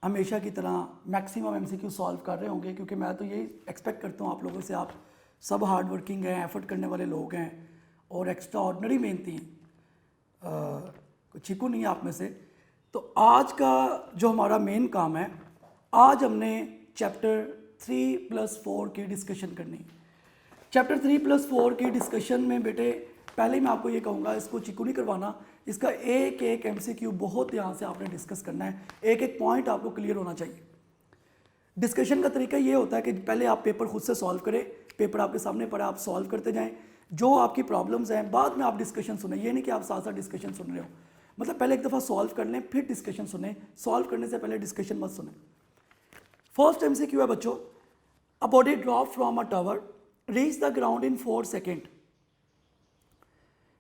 हमेशा की तरह मैक्सिमम एमसीक्यू सॉल्व कर रहे होंगे, क्योंकि मैं तो यही एक्सपेक्ट करता हूँ आप लोगों से। आप सब हार्ड वर्किंग हैं, एफर्ट करने वाले लोग हैं और एक्स्ट्रा ऑर्डनरी मेहनती हैं, कोई चिकू नहीं है आप में से। तो आज का जो हमारा मेन काम है, आज हमने चैप्टर 3+4 की डिस्कशन करनी है। चैप्टर 3+4 की डिस्कशन में बेटे पहले ही मैं आपको ये कहूँगा, इसको चिकू नहीं करवाना, इसका एक एक एमसीक्यू बहुत ध्यान से आपने डिस्कस करना है, एक एक पॉइंट आपको क्लियर होना चाहिए। डिस्कशन का तरीका ये होता है कि पहले आप पेपर खुद से सॉल्व करें, पेपर आपके सामने पड़ा, आप सॉल्व करते जाएं, जो आपकी प्रॉब्लम्स हैं बाद में आप डिस्कशन सुने। ये नहीं कि आप साथ साथ डिस्कशन सुन रहे हो, मतलब पहले एक दफ़ा सॉल्व कर लें फिर डिस्कशन सुने, सॉल्व करने से पहले डिस्कशन मत सुने। फर्स्ट एमसीक्यू है बच्चों, a body drop from a tower reach the ground in 4 second.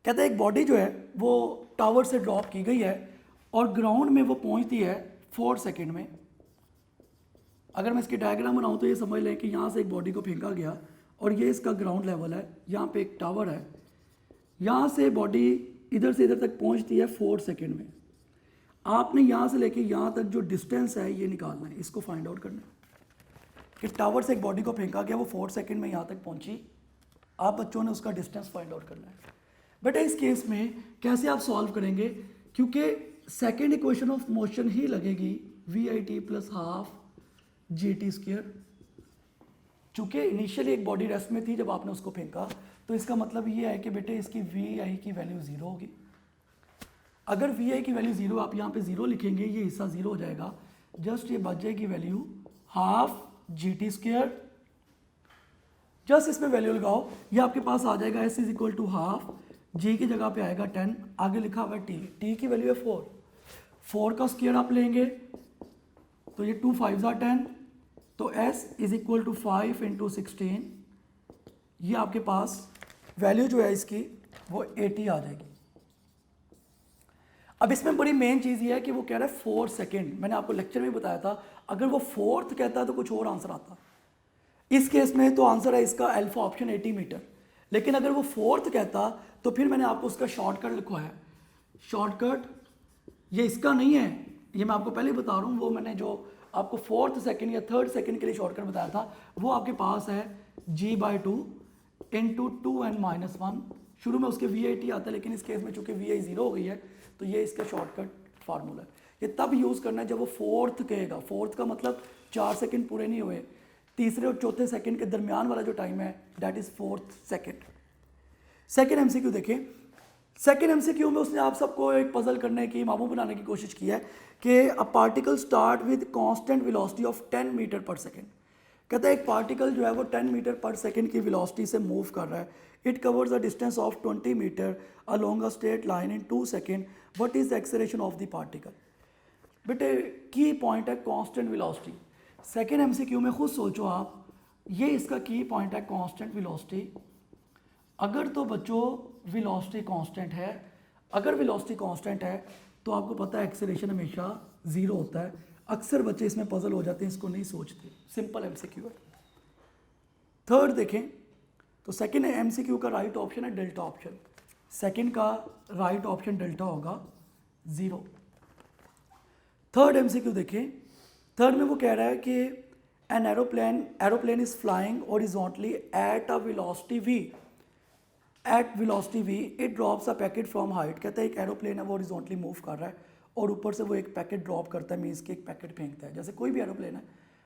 कहते हैं एक बॉडी जो है वो टावर से ड्रॉप की गई है और ग्राउंड में वो पहुंचती है 4 सेकेंड में। अगर मैं इसकी डायग्राम बनाऊं तो ये समझ लें कि यहाँ से एक बॉडी को फेंका गया और ये इसका ग्राउंड लेवल है, यहाँ पे एक टावर है, यहाँ से बॉडी इधर से इधर तक पहुंचती है 4 सेकेंड में। आपने यहाँ से लेके यहाँ तक जो डिस्टेंस है ये निकालना है, इसको फाइंड आउट करना है कि टावर से एक बॉडी को फेंका गया, वो 4 सेकेंड में यहाँ तक पहुँची, आप बच्चों ने उसका डिस्टेंस फाइंड आउट करना है। बेटा इस केस में कैसे आप सॉल्व करेंगे, क्योंकि सेकेंड इक्वेशन ऑफ मोशन ही लगेगी VIT + हाफ GT²। चूँकि इनिशियली एक बॉडी रेस्ट में थी जब आपने उसको फेंका, तो इसका मतलब ये है कि बेटे इसकी VI की वैल्यू 0 होगी। अगर VI की वैल्यू 0, आप यहाँ पे 0 लिखेंगे, ये हिस्सा 0 हो जाएगा, जस्ट ये बच जाएगी वैल्यू हाफ GT²। जस्ट इसमें वैल्यू लगाओ, ये आपके पास आ जाएगा S = हाफ, G की जगह पे आएगा 10, आगे लिखा हुआ है T की वैल्यू है 4, 4 का स्क्वायर आप लेंगे तो ये 2 5 = 10, तो S = 5 × 16, ये आपके पास वैल्यू जो है इसकी वो 80 आ जाएगी। अब इसमें बड़ी मेन चीज़ ये है कि वो कह रहा है 4 सेकेंड। मैंने आपको लेक्चर में बताया था, अगर वो 4th कहता है तो कुछ और आंसर आता। इस केस में तो आंसर है इसका अल्फा ऑप्शन 80 मीटर, लेकिन अगर वो 4th कहता तो फिर मैंने आपको उसका शॉर्टकट लिखा है। शॉर्टकट ये इसका नहीं है, ये मैं आपको पहले बता रहा हूँ, वो मैंने जो आपको 4th सेकेंड या 3rd सेकेंड के लिए शॉर्टकट बताया था, वो आपके पास है G/2 × 2n-1। शुरू में उसके VIT आता है, लेकिन इस केस में चूंकि VI 0 हो गई है तो ये इसका शॉर्टकट फार्मूला है। ये तब यूज़ करना है जब वो 4th कहेगा। 4th का मतलब 4 सेकेंड पूरे नहीं हुए, तीसरे और चौथे सेकंड के दरमियान वाला जो टाइम है that is 4th second. Second MCQ देखें। सेकेंड एमसीक्यू में उसने आप सबको एक पजल करने की, मामू बनाने की कोशिश की है कि a particle start with constant velocity of 10 metre per second. कहता है एक पार्टिकल जो है वो 10 मीटर पर सेकेंड की वेलोसिटी से मूव कर रहा है। It covers a distance of 20 metre along a straight line in 2 second. What is the acceleration of the particle. बेटे की पॉइंट है कांस्टेंट वेलोसिटी। सेकेंड एमसीक्यू में खुद सोचो आप, ये इसका की पॉइंट है कांस्टेंट वेलोसिटी। अगर तो बच्चों वेलोसिटी कांस्टेंट है, अगर वेलोसिटी कांस्टेंट है तो आपको पता है एक्सेलरेशन हमेशा 0 होता है। अक्सर बच्चे इसमें पजल हो जाते हैं, इसको नहीं सोचते। सिंपल एमसीक्यू है। थर्ड देखें तो सेकेंड एमसीक्यू का राइट ऑप्शन है डेल्टा ऑप्शन। सेकेंड का राइट ऑप्शन डेल्टा होगा 0। थर्ड एमसीक्यू देखें। थर्ड में वो कह रहा है कि an aeroplane is flying horizontally at a velocity v। At velocity v it drops a packet from height. कहता है एक एरोप्लेन है वो हॉरिजॉन्टली मूव कर रहा है और ऊपर से वो एक पैकेट ड्रॉप करता है, मीन्स कि एक पैकेट फेंकता है। जैसे कोई भी एरोप्लेन है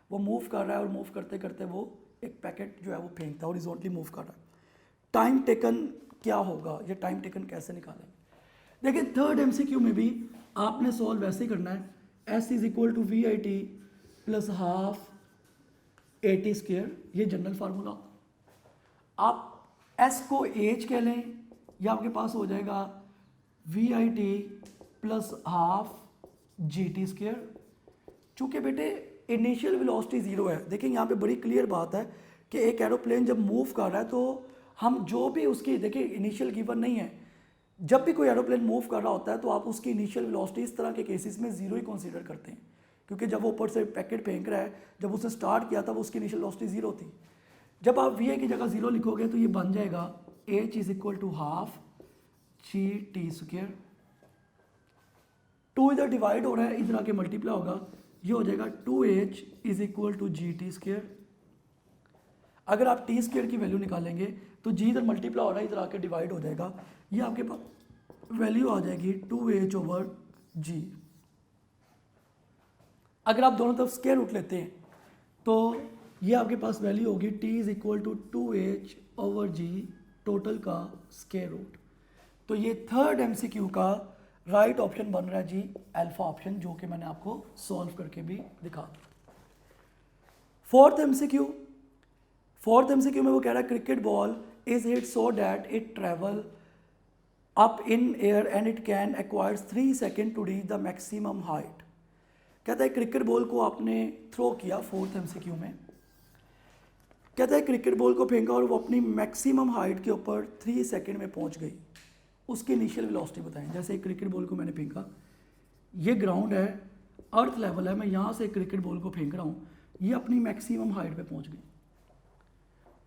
वो मूव कर रहा है और मूव करते करते वो एक पैकेट जो है वो फेंकता है, हॉरिजॉन्टली मूव कर रहा है। टाइम टेकन क्या होगा, ये टाइम टेकन कैसे निकालेंगे। देखिए थर्ड एमसीक्यू में भी आपने सॉल्व वैसे ही करना है। S = VIT + हाफ AT², ये जनरल फार्मूला। आप S को एज कह लें, या आपके पास हो जाएगा VIT + हाफ GT²। चूँकि बेटे इनिशियल वेलोसिटी 0 है। देखिए यहाँ पे बड़ी क्लियर बात है कि एक एरोप्लेन जब मूव कर रहा है तो हम जो भी उसकी, देखिए इनिशियल गिवन नहीं है, जब भी कोई एरोप्लेन मूव कर रहा होता है तो आप उसकी इनिशियल वेलोसिटी इस तरह के केसेस में 0 ही कंसीडर करते हैं, क्योंकि जब वो ऊपर से पैकेट फेंक रहा है, जब उसने स्टार्ट किया था वो उसकी इनिशियल वेलोसिटी 0 थी। जब आप VI की जगह 0 लिखोगे तो ये बन जाएगा H = हाफ GT²। 2 इधर डिवाइड हो रहा है, इधर आके मल्टीप्लाई होगा, ये हो जाएगा 2h is equal to g t square. अगर आप टी स्क्वेयर की वैल्यू निकालेंगे तो जी इधर मल्टीप्लाई हो रहा है, इधर आके डिवाइड हो जाएगा, ये आपके पास वैल्यू आ जाएगी 2h ओवर जी। अगर आप दोनों तरफ स्क्वायर रूट लेते हैं तो ये आपके पास वैल्यू होगी t is equal to 2h over g total का स्क्वायर रूट। तो ये थर्ड एमसीक्यू का राइट ऑप्शन बन रहा है जी, अल्फा ऑप्शन, जो कि मैंने आपको सॉल्व करके भी दिखा दिया। फोर्थ एमसीक्यू में वो कह रहा है cricket ball is hit so that it travel up in air and it can acquires 3 second to reach the maximum height. कहता है क्रिकेट बॉल को आपने थ्रो किया फोर्थ एमसीक्यू में, कहता है क्रिकेट बॉल को फेंका और वो अपनी मैक्सिमम हाइट के ऊपर 3 सेकेंड में पहुंच गई, उसकी इनिशियल वेलोसिटी बताएं। जैसे क्रिकेट बॉल को मैंने फेंका, ये ग्राउंड है, अर्थ लेवल है, मैं यहाँ से क्रिकेट बॉल को फेंक रहा हूँ, ये अपनी मैक्सिमम हाइट पे पहुँच गई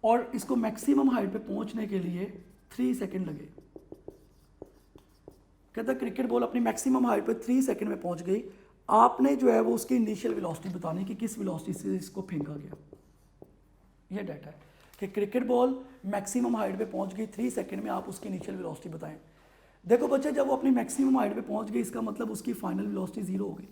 और इसको मैक्सिमम हाइट पे पहुँचने के लिए 3 सेकेंड लगे। कहता है क्रिकेट बॉल अपनी मैक्सिमम हाइट पे 3 सेकेंड में पहुँच गई, आपने जो है वो उसकी इनिशियल वेलोसिटी बतानी कि किस वेलोसिटी से इसको फेंका गया। ये डाटा है कि क्रिकेट बॉल मैक्सिमम हाइट पे पहुंच गई, 3 सेकंड में आप उसकी इनिशियल वेलोसिटी बताएं। देखो बच्चे, जब वो अपनी मैक्सिमम हाइट पे पहुंच गई, इसका मतलब उसकी फाइनल वेलोसिटी 0 हो गई,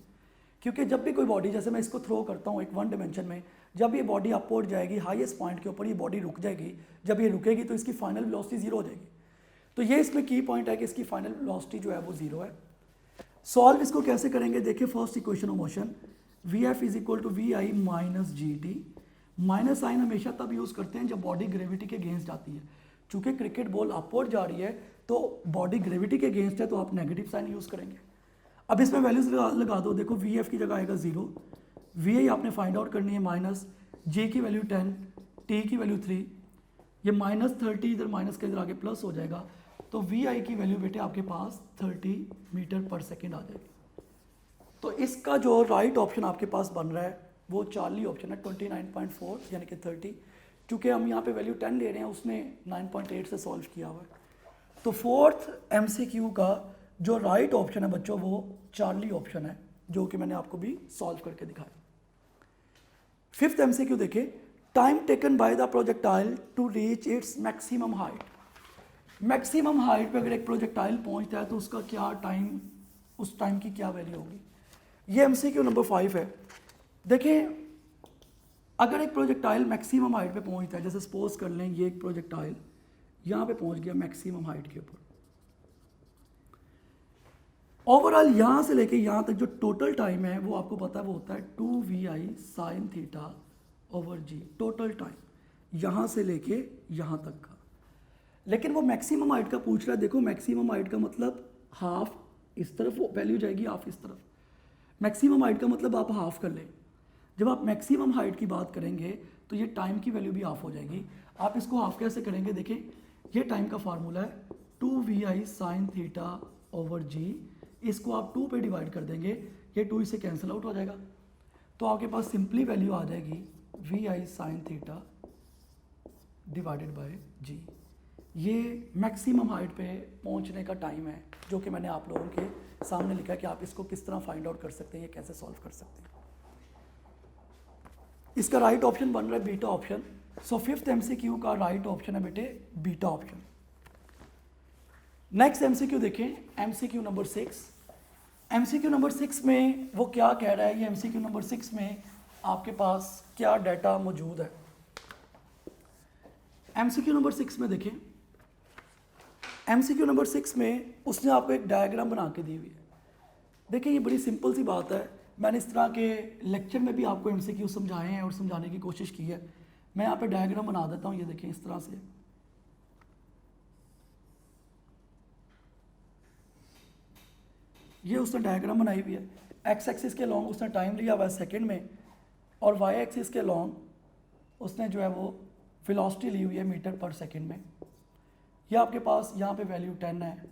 क्योंकि जब भी कोई बॉडी, जैसे मैं इसको थ्रो करता हूँ एक 1 डायमेंशन में, जब ये बॉडी अपवर्ड जाएगी हाईएस्ट पॉइंट के ऊपर, ये बॉडी रुक जाएगी, जब ये रुकेगी तो इसकी फाइनल वेलोसिटी 0 हो जाएगी। तो ये इसमें की पॉइंट है कि इसकी फाइनल वेलोसिटी जो है वो 0 है। सॉल्व इसको कैसे करेंगे, देखिए first equation of motion v f is equal to v i minus g t. Minus sign हमेशा तब यूज़ करते हैं जब बॉडी ग्रेविटी के अगेंस्ट जाती है। चूंकि क्रिकेट बॉल अपवर्ड जा रही है तो बॉडी ग्रेविटी के अगेंस्ट है, तो आप नेगेटिव साइन यूज़ करेंगे। अब इसमें वैल्यूज लगा दो, देखो वी एफ की जगह आएगा 0, वी आई आपने फाइंड आउट करनी है, माइनस जे की वैल्यू 10, टी की वैल्यू 3, ये माइनस 30 इधर माइनस के इधर आगे प्लस हो जाएगा, तो वी आई की वैल्यू बेटे आपके पास 30 मीटर पर सेकेंड आ जाएगी। तो इसका जो राइट ऑप्शन आपके पास बन रहा है वो चार्ली ऑप्शन है, 29.4 यानी कि 30। चूँकि हम यहाँ पे वैल्यू 10 ले रहे हैं, उसने 9.8 से सॉल्व किया हुआ है। तो फोर्थ एमसीक्यू का जो राइट ऑप्शन है बच्चों वो चार्ली ऑप्शन है, जो कि मैंने आपको भी सॉल्व करके दिखाया। फिफ्थ एमसीक्यू देखिए, time taken by the projectile to reach its maximum height. Maximum height पे अगर एक प्रोजेक्टाइल पहुंचता है तो उसका क्या टाइम, उस टाइम की क्या वैल्यू होगी। ये एमसीक्यू नंबर 5 है। देखिए अगर एक प्रोजेक्टाइल मैक्सिमम हाइट पे पहुंचता है, जैसे सपोज कर लें ये एक प्रोजेक्टाइल यहाँ पे पहुंच गया मैक्सिमम हाइट के ऊपर, ओवरऑल यहाँ से लेके यहाँ तक जो टोटल टाइम है वो आपको पता है वो होता है 2vi sine theta over g, total time यहाँ से लेके यहाँ तक का। लेकिन वो मैक्सिमम हाइट का पूछ रहा है। देखो मैक्सिमम हाइट का मतलब हाफ इस तरफ वैल्यू जाएगी, हाफ इस तरफ। मैक्सिमम हाइट का मतलब आप हाफ कर लें। जब आप मैक्सिमम हाइट की बात करेंगे तो ये टाइम की वैल्यू भी हाफ हो जाएगी। आप इसको हाफ कैसे करेंगे, देखें ये टाइम का फार्मूला है 2vi साइन थीटा ओवर जी, इसको आप 2 पे डिवाइड कर देंगे, ये 2 इससे कैंसिल आउट हो जाएगा, तो आपके पास सिंपली वैल्यू आ जाएगी vi sine theta divided by g. ये मैक्सिमम हाइट पे पहुंचने का टाइम है, जो कि मैंने आप लोगों के सामने लिखा है कि आप इसको किस तरह फाइंड आउट कर सकते हैं, ये कैसे सॉल्व कर सकते हैं। इसका राइट ऑप्शन बन रहा है beta option. So fifth MCQ का राइट ऑप्शन है बेटे बीटा ऑप्शन। नेक्स्ट एमसीक्यू देखें, एमसीक्यू नंबर 6। एमसीक्यू नंबर 6 में वो क्या कह रहा है, ये एमसीक्यू नंबर 6 में आपके पास क्या डाटा मौजूद है। एमसीक्यू नंबर 6 में देखें, एमसीक्यू नंबर 6 में उसने आपको एक डायग्राम बना के दी हुई है। देखिए ये बड़ी सिंपल सी बात है, मैंने इस तरह के लेक्चर में भी आपको एमसीक्यू समझाए हैं और समझाने की कोशिश की है। मैं यहाँ पे डायग्राम बना देता हूँ, ये देखें इस तरह से। ये उसने डायग्राम बनाई हुई है। एक्स एक्सिस के लॉन्ग उसने टाइम लिया हुआ है सेकेंड में, और वाई एक्सिस के लॉन्ग उसने जो है वो वेलोसिटी ली हुई है मीटर पर सेकेंड में। ये आपके पास यहाँ पे वैल्यू 10 है,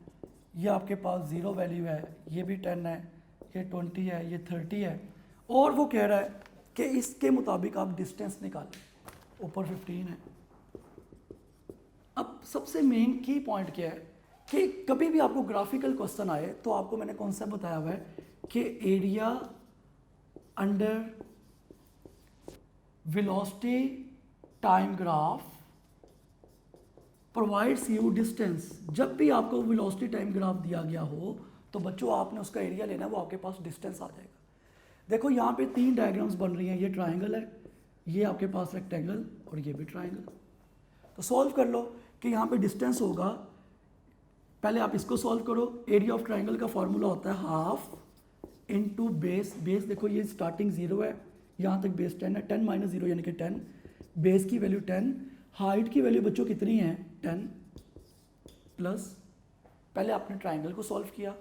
ये आपके पास 0 वैल्यू है, ये भी 10 है, ये 20 है, ये 30 है, और वो कह रहा है कि इसके मुताबिक आप डिस्टेंस निकालें, ऊपर 15 है। अब सबसे मेन की पॉइंट क्या है कि कभी भी आपको ग्राफिकल क्वेश्चन आए तो आपको मैंने कॉन्सेप्ट बताया हुआ है कि area under velocity time graph provides you distance. जब भी आपको वेलोसिटी टाइम ग्राफ दिया गया हो तो बच्चों आपने उसका एरिया लेना है, वो आपके पास डिस्टेंस आ जाएगा। देखो यहाँ पे 3 डायग्राम्स बन रही हैं, ये ट्राइंगल है, ये आपके पास रेक्टेंगल और ये भी ट्राइंगल। तो सॉल्व कर लो कि यहाँ पे डिस्टेंस होगा, पहले आप इसको सॉल्व करो। एरिया ऑफ ट्राइंगल का फॉर्मूला होता है हाफ इनटू बेस। बेस देखो ये स्टार्टिंग 0 है, यहाँ तक बेस 10 है, 10 माइनस 0 यानी कि 10, बेस की वैल्यू 10, हाइट की वैल्यू बच्चों कितनी है 10 प्लस, पहले आपने ट्राइंगल को सॉल्व किया,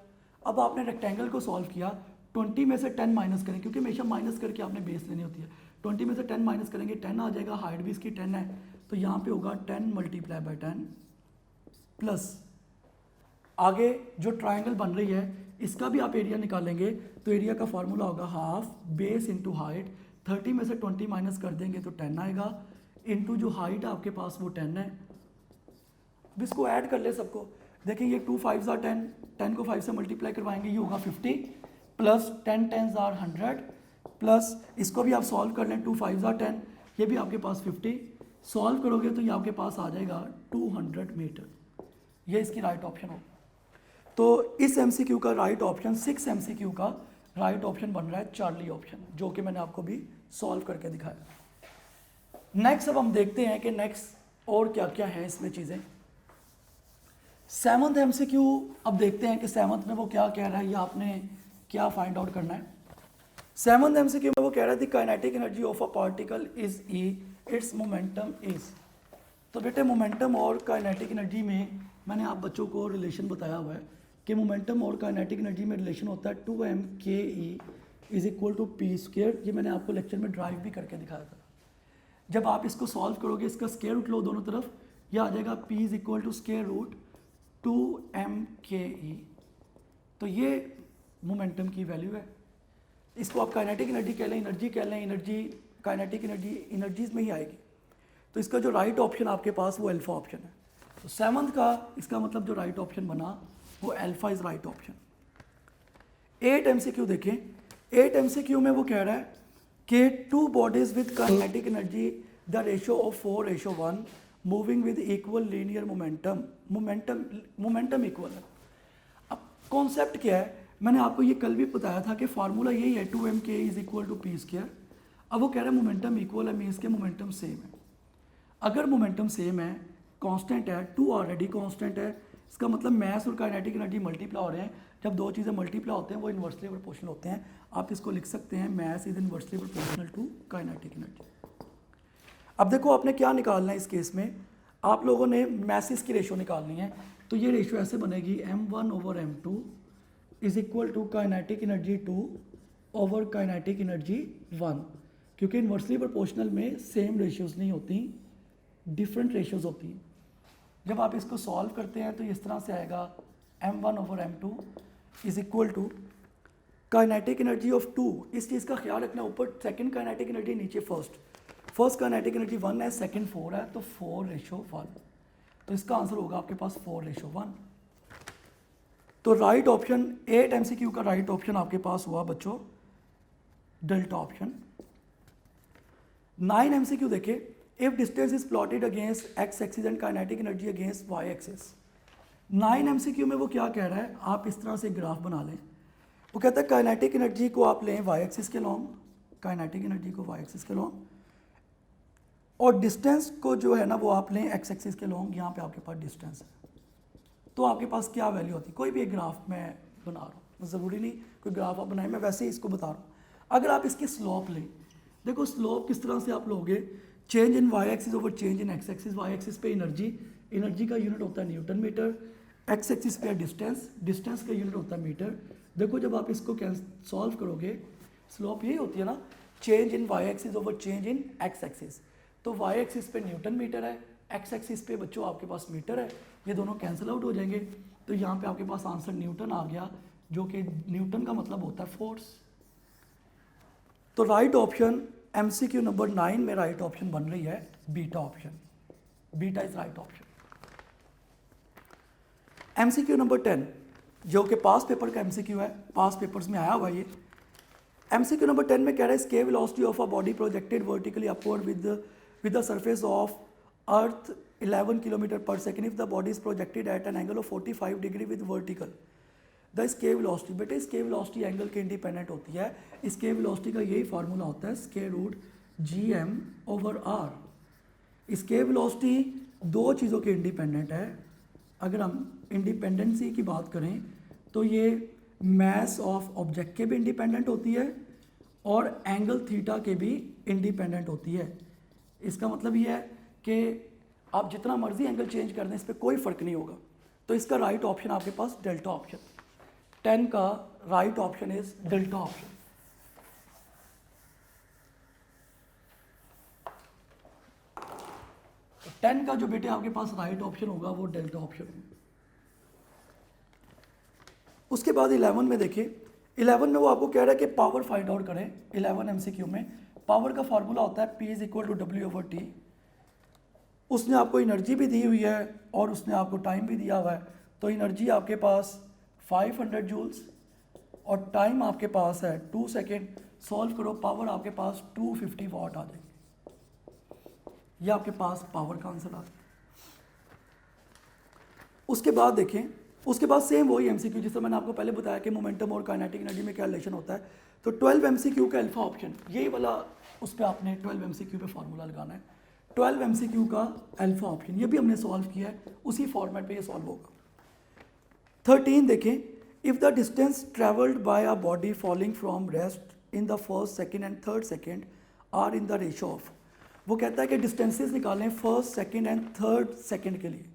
अब आपने रेक्टेंगल को सॉल्व किया। 20 में से 10 माइनस करें, क्योंकि हमेशा माइनस करके आपने बेस लेनी होती है। 20 में से 10 माइनस करेंगे 10 आ जाएगा, हाइट भी इसकी 10 है, तो यहाँ पे होगा 10 मल्टीप्लाई बाई 10 प्लस आगे जो ट्राइंगल बन रही है इसका भी आप एरिया निकालेंगे, तो एरिया का फॉर्मूला होगा हाफ बेस इंटू हाइट। 30 में से 20 माइनस कर देंगे तो 10 आएगा, इंटू जो हाइट है आपके पास वो 10 है। अब इसको ऐड कर ले सबको, देखिए ये 2 5 आर 10, 10 को 5 से मल्टीप्लाई करवाएंगे, ये होगा 50 प्लस 10 10 आर 100 प्लस इसको भी आप सॉल्व कर लें, 2 5 आर 10, ये भी आपके पास 50, सॉल्व करोगे तो ये आपके पास आ जाएगा 200 मीटर। ये इसकी राइट ऑप्शन होगा। तो इस एमसीक्यू का राइट ऑप्शन, 6 एमसीक्यू का राइट ऑप्शन बन रहा है चार्ली ऑप्शन, जो कि मैंने आपको भी सॉल्व करके दिखाया। नेक्स्ट अब हम देखते हैं कि नेक्स्ट और क्या क्या है इसमें चीज़ें। 7th एमसीक्यू अब देखते हैं कि 7th में वो क्या कह रहा है, या आपने क्या फाइंड आउट करना है। 7th एमसीक्यू में वो कह रहा है the kinetic energy of a particle is E, it's momentum is. तो बेटे मोमेंटम और काइनेटिक एनर्जी में मैंने आप बच्चों को रिलेशन बताया हुआ है कि मोमेंटम और काइनेटिक एनर्जी में रिलेशन होता है 2m/ke is equal to p square. ये मैंने आपको लेक्चर में ड्राइव भी करके दिखाया था। जब आप इसको सॉल्व करोगे, इसका स्क्वायर रूट लो दोनों तरफ, यह आ जाएगा p is equal to square root 2m/ke। तो ये मोमेंटम की वैल्यू है। इसको आप काइनेटिक एनर्जी कह लें, एनर्जी कह लें, एनर्जी काइनेटिक एनर्जी एनर्जीज में ही आएगी। तो इसका जो राइट ऑप्शन आपके पास वो अल्फा ऑप्शन है। तो 7th का इसका मतलब जो राइट ऑप्शन बना वो alpha is right option. 8 MCQ देखें। 8 एमसीक्यू में वो कह रहा है कि 2 bodies with kinetic energy the ratio of 4:1 moving with equal linear momentum, momentum equal है। अब कॉन्सेप्ट क्या है, मैंने आपको ये कल भी बताया था कि फार्मूला यही है 2m/k is equal to p square. अब वो कह रहा है मोमेंटम इक्वल है, मीन्स के मोमेंटम सेम है। अगर मोमेंटम सेम है, कांस्टेंट है, 2 ऑलरेडी कांस्टेंट है, इसका मतलब मैस और काइनेटिक एनर्जी मल्टीप्लाई हो रहे हैं। जब दो चीज़ें मल्टीप्लाई होते हैं वो इन्वर्सली प्रोपोर्शनल होते हैं। आप इसको लिख सकते हैं mass is inversely proportional to kinetic energy. अब देखो आपने क्या निकालना है इस केस में, आप लोगों ने मैसेस की रेशो निकालनी है। तो ये रेशो ऐसे बनेगी m1/m2 is equal to kinetic energy 2 over kinetic energy 1, क्योंकि इन्वर्सली प्रोपोर्शनल में सेम रेशियोज नहीं होती, डिफरेंट रेशियोज होती हैं। जब आप इसको सॉल्व करते हैं तो इस तरह से आएगा m1/m2 is equal to kinetic energy of 2। इस चीज़ का ख्याल रखना, ऊपर सेकंड काइनेटिक एनर्जी, नीचे फर्स्ट काइनेटिक एनर्जी 1 है, सेकंड 4 है, तो 4:1। तो इसका आंसर होगा आपके पास 4:1। तो राइट ऑप्शन 8 एमसीक्यू का राइट ऑप्शन आपके पास हुआ बच्चों डेल्टा ऑप्शन। 9 एमसीक्यू देखे। If distance is plotted against x axis and kinetic energy against y axis. 9 MCQ में वो क्या कह रहा है, आप इस तरह से ग्राफ बना लें। वो कहता है काइनेटिक एनर्जी को आप लें वाई एक्सिस के लॉन्ग, काइनेटिक एनर्जी को वाई एक्सिस के लॉन्ग, और डिस्टेंस को जो है ना वो आप लें एक्स एक्सिस के लॉन्ग। यहाँ पे आपके पास डिस्टेंस है, तो आपके पास क्या वैल्यू होती है। कोई भी एक ग्राफ मैं बना रहा हूँ, ज़रूरी नहीं कोई ग्राफ आप बनाए, मैं वैसे ही इसको बता रहा हूँ। अगर आप इसकी स्लोप लें, देखो स्लोप किस तरह से आप लोगे, change in y axis over change in x axis. Y axis पे एनर्जी का यूनिट होता है न्यूटन मीटर, एक्स एक्सिस पे डिस्टेंस का यूनिट होता है मीटर। देखो जब आप इसको सॉल्व करोगे, स्लोप यही होती है ना, change in y axis over change in x axis. तो वाई एक्सिस पे न्यूटन मीटर है, एक्स एक्सिस पे बच्चों आपके पास मीटर है, ये दोनों कैंसिल आउट हो जाएंगे। तो यहाँ पे आपके पास आंसर न्यूटन आ गया, जो कि न्यूटन का मतलब होता है फोर्स। तो राइट ऑप्शन एमसीक्यू नंबर 9 में राइट ऑप्शन बन रही है beta option. Beta is right option. MCQ number 10 जो कि पास पेपर का एमसीक्यू है, पास पेपर्स में आया हुआ ये। MCQ नंबर 10 में कह रहा है escape velocity of a body projected vertically upward with the surface of earth 11 kilometre per second if the body is projected at an angle of 45 degree with vertical the escape velocity. बेटे escape velocity angle के independent होती है। Escape velocity का यही formula होता है scale root GM/R। Scale velocity दो चीज़ों के इंडिपेंडेंट है। अगर हम इंडिपेंडेंसी की बात करें तो ये मैस ऑफ ऑब्जेक्ट के भी इंडिपेंडेंट होती है और एंगल थीटा के भी इंडिपेंडेंट होती है। इसका मतलब ये है कि आप जितना मर्जी एंगल चेंज कर दें इस पर कोई फ़र्क नहीं होगा। तो इसका राइट ऑप्शन आपके पास डेल्टा ऑप्शन। 10 का right option is delta option. तो 10 का जो बेटे आपके पास राइट ऑप्शन होगा वो डेल्टा ऑप्शन होगा। उसके बाद 11 में देखिए, 11 में वो आपको कह रहा है कि पावर फाइंड आउट करें। 11 MCQ में पावर का फार्मूला होता है P = W/T। उसने आपको एनर्जी भी दी हुई है और उसने आपको टाइम भी दिया हुआ है। तो एनर्जी आपके पास 500 जूल्स और टाइम आपके पास है 2 सेकेंड। सॉल्व करो, पावर आपके पास 250 वाट आ जाएगी। ये आपके पास पावर का आंसर आ गया। उसके बाद देखें, उसके बाद सेम वही MCQ जिससे मैंने आपको पहले बताया कि मोमेंटम और काइनेटिक एनर्जी में क्या रिलेशन होता है। तो 12 MCQ का अल्फा ऑप्शन, यही वाला उस पर आपने 12 MCQ पे फार्मूला लगाना है। 12 MCQ का अल्फा ऑप्शन ये भी हमने सॉल्व किया है, उसी फॉर्मेट पे ये सॉल्व होगा। 13 देखें, if the distance travelled by a body falling from rest in the first second and third second are in the ratio of. वो कहता है कि डिस्टेंसेस निकालें first second and third second के लिए।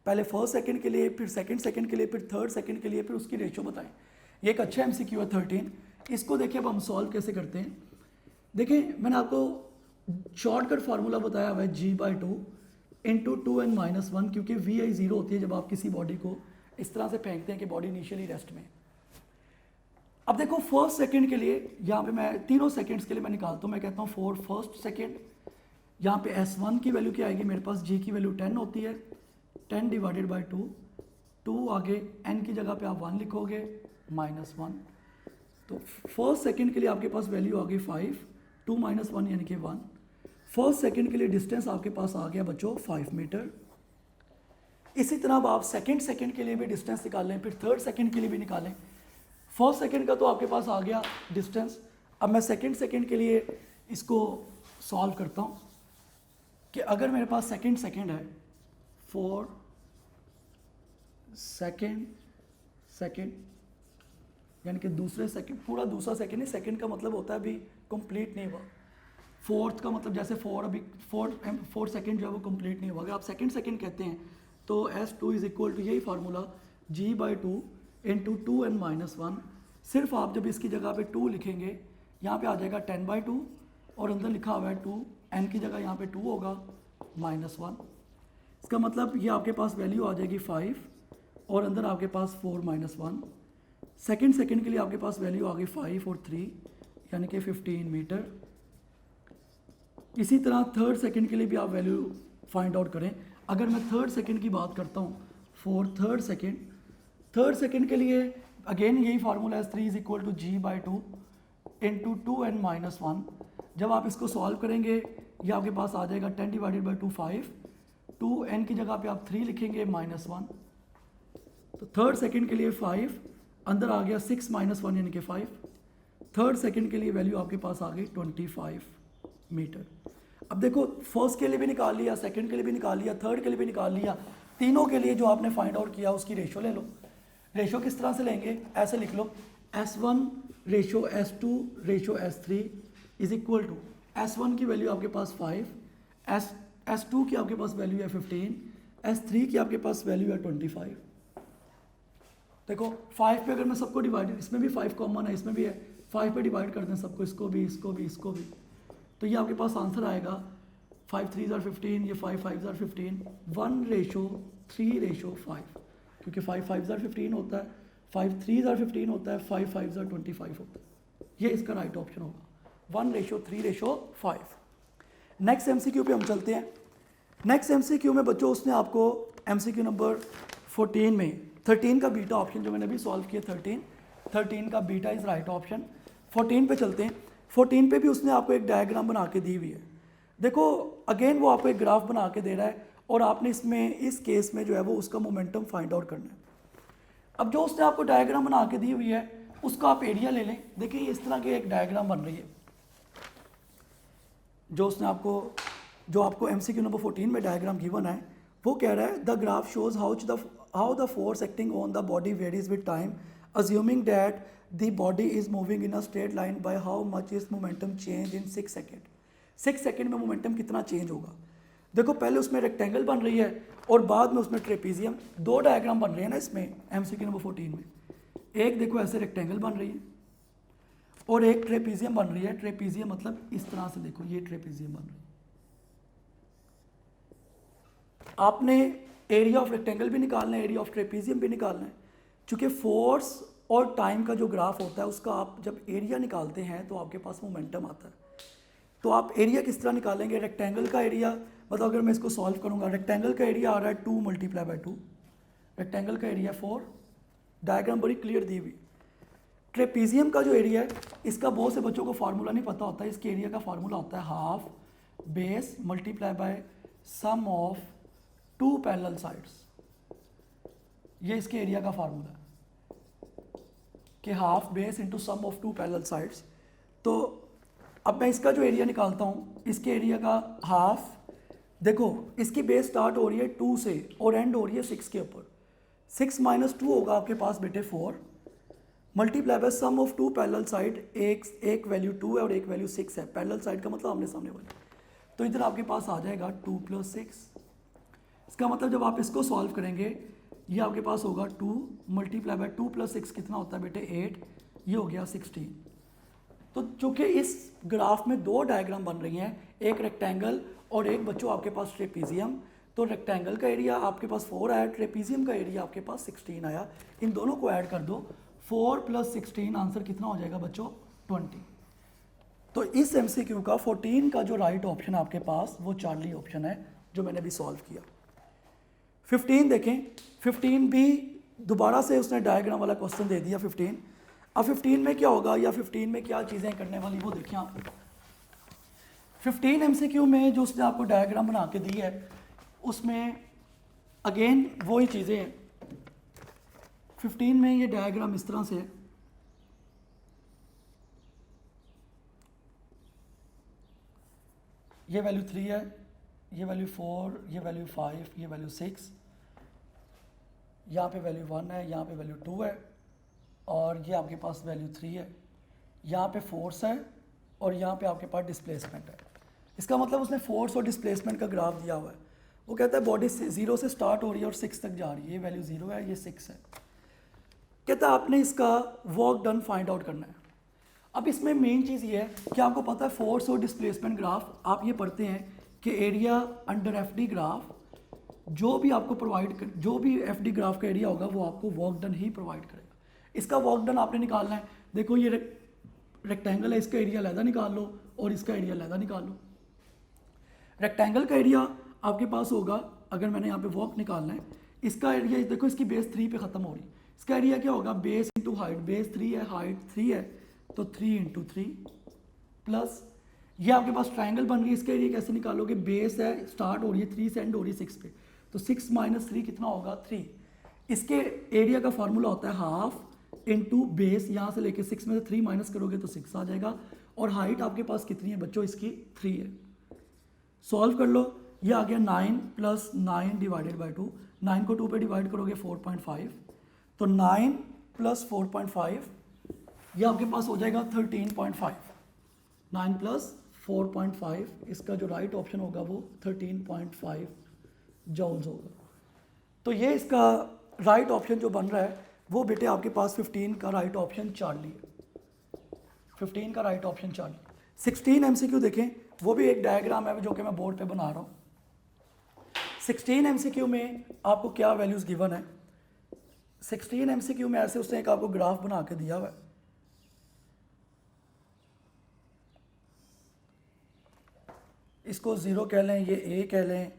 पहले फर्स्ट सेकंड के लिए, फिर सेकंड सेकंड के लिए, फिर थर्ड सेकंड के लिए, फिर उसकी रेशो बताएं। ये एक अच्छा MCQ है 13। इसको देखिए अब हम सॉल्व कैसे करते हैं। देखिए मैंने आपको शॉर्टकट फार्मूला बताया हुआ है G/2 × 2n-1, क्योंकि VI 0 होती है जब आप किसी बॉडी को इस तरह से फेंकते हैं कि बॉडी इनिशियली रेस्ट में। अब देखो फर्स्ट सेकंड के लिए यहाँ पे मैं तीनों सेकंड्स के लिए मैं निकालता हूँ। मैं कहता हूँ फॉर फर्स्ट सेकंड, यहाँ पे S1 की वैल्यू क्या आएगी मेरे पास, G की वैल्यू 10 होती है, 10 / 2 आगे n की जगह पे आप 1 लिखोगे -1। तो फर्स्ट सेकंड के लिए आपके पास वैल्यू आ गई 5, 2 - 1 यानी कि 1। फर्स्ट सेकंड के लिए डिस्टेंस आपके पास आ गया बच्चों 5 मीटर। इसी तरह अब आप सेकंड के लिए भी डिस्टेंस निकालें, फिर थर्ड सेकंड के लिए भी निकालें। फर्स्ट सेकंड का तो आपके पास आ गया डिस्टेंस। अब मैं सेकंड के लिए इसको सॉल्व करता हूँ कि अगर मेरे पास सेकंड है 4 सेकंड यानी कि दूसरे सेकंड, पूरा दूसरा सेकंड है। सेकंड का मतलब होता है अभी कंप्लीट नहीं हुआ। फोर्थ का मतलब जैसे 4 अभी 4 सेकंड जो है वो कंप्लीट नहीं हुआ। अगर आप सेकंड कहते हैं तो S2 = यही फार्मूला G/2 × 2n-1। सिर्फ आप जब इसकी जगह पे 2 लिखेंगे यहाँ पे आ जाएगा 10/2 और अंदर लिखा हुआ है 2, n की जगह यहाँ पे 2 होगा -1। इसका मतलब ये आपके पास वैल्यू आ जाएगी 5 और अंदर आपके पास 4 - 1। सेकंड के लिए आपके पास वैल्यू आ गई 5 और 3 यानी कि 15 मीटर। इसी तरह थर्ड सेकंड के लिए भी आप वैल्यू फाइंड आउट करें। अगर मैं थर्ड सेकंड की बात करता हूँ, फॉर थर्ड सेकंड के लिए अगेन यही फार्मूला है 3 = G/2 × 2n-1। जब आप इसको सॉल्व करेंगे ये आपके पास आ जाएगा 10 / 2 5, 2n की जगह पे आप 3 लिखेंगे -1। तो थर्ड सेकंड के लिए 5, अंदर आ गया 6 - 1 यानी कि 5। थर्ड सेकंड के लिए वैल्यू आपके पास आ गई 25 मीटर। अब देखो फर्स्ट के लिए भी निकाल लिया, सेकंड के लिए भी निकाल लिया, थर्ड के लिए भी निकाल लिया। तीनों के लिए जो आपने फाइंड आउट किया उसकी रेशो ले लो। रेशो किस तरह से लेंगे, ऐसे लिख लो S1 ratio S2 ratio S3 = S1 की वैल्यू आपके पास 5, S2 की आपके पास वैल्यू है 15, S3 की आपके पास वैल्यू है 25। देखो 5 पे अगर मैं सबको डिवाइड, इसमें भी 5 कॉमन है, इसमें भी है, 5 पे डिवाइड कर दें सबको, इसको भी, इसको भी, इसको भी, तो ये आपके पास आंसर आएगा 5 3 = 15, ये 5 5 = 15, 1:3:5, क्योंकि 5 5 = 15 होता है, 5 3 = 15 होता है, 5 5 = 25 होता है। ये इसका राइट ऑप्शन होगा 1:3:5। नेक्स्ट MCQ पे हम चलते हैं। नेक्स्ट MCQ में बच्चों उसने आपको MCQ नंबर 14 में 13 का बीटा ऑप्शन जो मैंने अभी सॉल्व किया, 13 का बीटा इज राइट ऑप्शन। 14 पे चलते हैं। 14 पे भी उसने आपको एक डायग्राम बना के दी हुई है। देखो अगेन वो आपको एक ग्राफ बना के दे रहा है और आपने इसमें इस केस में जो है वो उसका मोमेंटम फाइंड आउट करना है। अब जो उसने आपको डायग्राम बना के दी हुई है उसका आप एरिया ले लें। देखिए इस तरह की एक डायग्राम बन रही है जो उसने आपको MCQ नंबर 14 में डायग्राम गिवन है। वो कह रहा है the graph shows how the force acting on the body varies with time assuming that the body is moving in a straight line by how much is momentum change in 6 second. 6 second में momentum कितना change होगा। देखो पहले उसमें rectangle बन रही है और बाद में उसमें ट्रेपीजियम। दो डायग्राम बन रहे हैं ना इसमें MCQ नंबर 14 में। एक देखो ऐसे रेक्टेंगल बन रही है और एक ट्रेपीजियम बन रही है। ट्रेपीजियम मतलब इस तरह से, देखो ये ट्रेपीजियम बन रही है। आपने एरिया ऑफ रेक्टेंगल भी निकालना है, एरिया ऑफ ट्रेपीजियम भी निकालना है। चूँकि फोर्स और टाइम का जो ग्राफ होता है उसका आप जब एरिया निकालते हैं तो आपके पास मोमेंटम आता है। तो आप एरिया किस तरह निकालेंगे। रेक्टेंगल का एरिया मतलब अगर मैं इसको सॉल्व करूँगा, रेक्टेंगल का एरिया आ रहा है 2 × 2, रेक्टेंगल का एरिया 4। डायग्राम बड़ी क्लियर दी हुई। ट्रेपीजियम का जो एरिया है इसका बहुत से बच्चों को फार्मूला नहीं पता होता है। इसके एरिया का फार्मूला होता है half base multiply by sum of 2 parallel sides. ये इसके एरिया का फार्मूला है कि half base into sum of 2 parallel sides. तो अब मैं इसका जो एरिया निकालता हूँ, इसके एरिया का हाफ, देखो इसकी बेस स्टार्ट हो रही है 2 से और एंड हो रही है 6 के ऊपर। 6 - 2 होगा आपके पास बेटे 4 multiply by sum of 2 parallel side. एक वैल्यू 2 है और एक वैल्यू 6 है। पैरेलल साइड का मतलब आमने सामने वाली। तो इधर आपके पास आ जाएगा 2 + 6। इसका मतलब जब आप इसको सॉल्व करेंगे ये आपके पास होगा 2 मल्टीप्लाई बाय 2 + 6 कितना होता है बेटे 8। ये हो गया 16। तो चूँकि इस ग्राफ में दो डायग्राम बन रही हैं, एक रेक्टेंगल और एक बच्चों आपके पास ट्रेपीजियम। तो रेक्टेंगल का एरिया आपके पास 4 आया, ट्रेपीजियम का एरिया आपके पास 16 आया। इन दोनों को ऐड कर दो, 4 + 16 आंसर कितना हो जाएगा बच्चों 20। तो इस MCQ का 14 का जो राइट ऑप्शन है आपके पास वो चार्ली ऑप्शन है जो मैंने अभी सॉल्व किया। 15 देखें। 15 भी दोबारा से उसने डायग्राम वाला क्वेश्चन दे दिया 15। अब 15 में क्या होगा या 15 में क्या चीज़ें करने वाली वो देखिए आप। 15 MCQ में जो उसने आपको डायग्राम बना के दी है उसमें अगेन वही चीज़ें हैं। 15 में ये डायग्राम इस तरह से है। ये वैल्यू 3 है, ये वैल्यू 4, ये वैल्यू 5, ये वैल्यू 6, यहाँ पे वैल्यू 1 है, यहाँ पे वैल्यू 2 है और ये आपके पास वैल्यू 3 है। यहाँ पे फोर्स है और यहाँ पे आपके पास डिस्प्लेसमेंट है। इसका मतलब उसने फोर्स और डिस्प्लेसमेंट का ग्राफ दिया हुआ है। वो कहता है बॉडी 0 से स्टार्ट हो रही है और 6 तक जा रही है। ये वैल्यू 0 है, ये 6 है। कहता है आपने इसका वर्क डन फाइंड आउट करना है। अब इसमें मेन चीज़ ये है कि आपको पता है फोर्स और डिस्प्लेसमेंट ग्राफ आप ये पढ़ते हैं कि एरिया अंडर FD ग्राफ जो भी आपको जो भी FD ग्राफ का एरिया होगा वो आपको वर्क डन ही प्रोवाइड करेगा। इसका वर्क डन आपने निकालना है। देखो ये रेक्टेंगल है, इसका एरिया अलहदा निकाल लो और इसका एरिया अलहदा निकाल लो। रेक्टेंगल का एरिया आपके पास होगा, अगर मैंने यहाँ पे वर्क निकालना है, इसका एरिया देखो इसकी बेस 3 पे ख़त्म हो रही है। इसका एरिया क्या होगा बेस इंटू हाइट। बेस 3 है, हाइट 3 है, तो 3 × 3 प्लस ये आपके पास ट्रायंगल बन रही है। इसका एरिया कैसे निकालोगे, बेस है स्टार्ट हो रही है 3 से एंड हो रही है 6 पे, तो 6 - 3 कितना होगा 3। इसके एरिया का फार्मूला होता है हाफ इंटू बेस, यहाँ से लेके 6 में से 3 माइनस करोगे तो 6 आ जाएगा। और हाइट आपके पास कितनी है बच्चों इसकी 3 है। सॉल्व कर लो, ये आ गया 9 + 9 / 2। 9 को 2 पे डिवाइड करोगे 4.5, तो 9 + 4.5 ये आपके पास हो जाएगा 13.5। 9 + 4.5 इसका जो राइट ऑप्शन होगा वो 13.5 जॉल्स होगा। तो ये इसका राइट ऑप्शन जो बन रहा है वो बेटे आपके पास 15 का राइट ऑप्शन चार्ली है। 15 का राइट ऑप्शन चार्ली। 16 MCQ देखें, वो भी एक डायग्राम है जो कि मैं बोर्ड पे बना रहा हूँ। 16 MCQ में आपको क्या वैल्यूज़ गिवन है। 16 MCQ में ऐसे उसने एक आपको ग्राफ बना के दिया हुआ है। इसको 0 कह लें, ये A कह लें,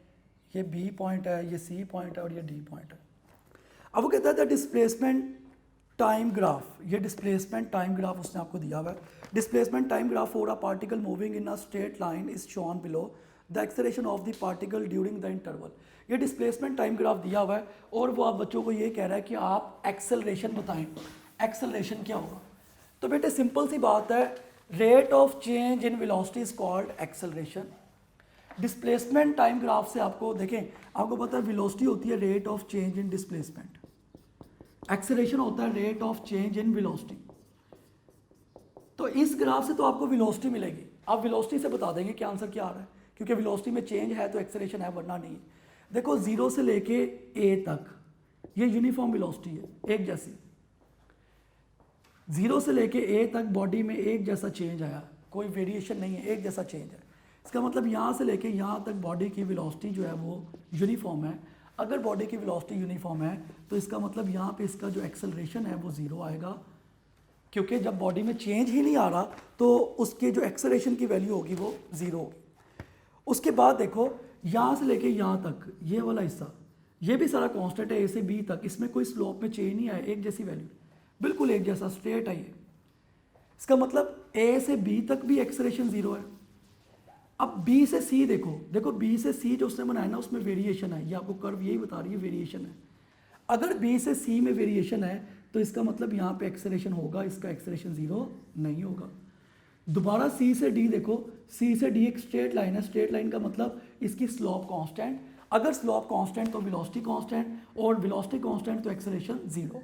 ये B पॉइंट है, ये C पॉइंट है और ये D पॉइंट है। अब वो कहता है द डिस्प्लेसमेंट टाइम ग्राफ, ये डिस्प्लेसमेंट टाइम ग्राफ उसने आपको दिया हुआ है। Displacement time graph for a particle moving in a straight line is shown below the acceleration of the particle during the interval. ये डिस्प्लेसमेंट टाइम ग्राफ दिया हुआ है और वो आप बच्चों को ये कह रहा है कि आप एक्सेलरेशन बताएं, एक्सेलरेशन क्या होगा। तो बेटे सिंपल सी बात है, rate of change in velocity is called acceleration. Displacement time graph से आपको देखें, आपको पता है वेलोसिटी होती है rate of change in displacement, acceleration होता है rate of change in velocity. तो इस ग्राफ से तो आपको वेलोसिटी मिलेगी, आप वेलोसिटी से बता देंगे कि आंसर क्या आ रहा है, क्योंकि वेलोसिटी में चेंज है तो एक्सेलरेशन है, वरना नहीं है। देखो 0 से लेके ए तक ये यूनिफॉर्म वेलोसिटी है, एक जैसी। 0 से लेके ए तक बॉडी में एक जैसा चेंज आया, कोई वेरिएशन नहीं है, एक जैसा चेंज है। इसका मतलब यहाँ से लेके यहाँ तक बॉडी की वेलोसिटी जो है वो यूनिफॉर्म है। अगर बॉडी की वेलोसिटी यूनिफॉर्म है तो इसका मतलब यहाँ पे इसका जो एक्सेलरेशन है वो 0 आएगा, क्योंकि जब बॉडी में चेंज ही नहीं आ रहा तो उसके जो एक्सेलरेशन की वैल्यू होगी वो 0 होगी। उसके बाद देखो यहाँ से लेके यहाँ तक ये वाला हिस्सा, ये भी सारा कांस्टेंट है, ए से बी तक, इसमें कोई स्लोप में चेंज नहीं आया, एक जैसी वैल्यू, बिल्कुल एक जैसा स्ट्रेट है ये। इसका मतलब ए से बी तक भी एक्सेलरेशन 0 है। अब बी से सी देखो, देखो बी से सी जो उसने बनाया ना उसमें वेरिएशन है, ये आपको कर्व यही बता रही है वेरिएशन है। अगर बी से सी में वेरिएशन है तो इसका मतलब यहाँ पे एक्सेलरेशन होगा, इसका एक्सेलरेशन 0 नहीं होगा। दोबारा सी से डी देखो, सी से डी एक स्ट्रेट लाइन है, स्ट्रेट लाइन का मतलब इसकी स्लोप कांस्टेंट, अगर स्लोप कांस्टेंट तो वेलोसिटी कांस्टेंट, और वेलोसिटी कांस्टेंट तो एक्सेलरेशन 0।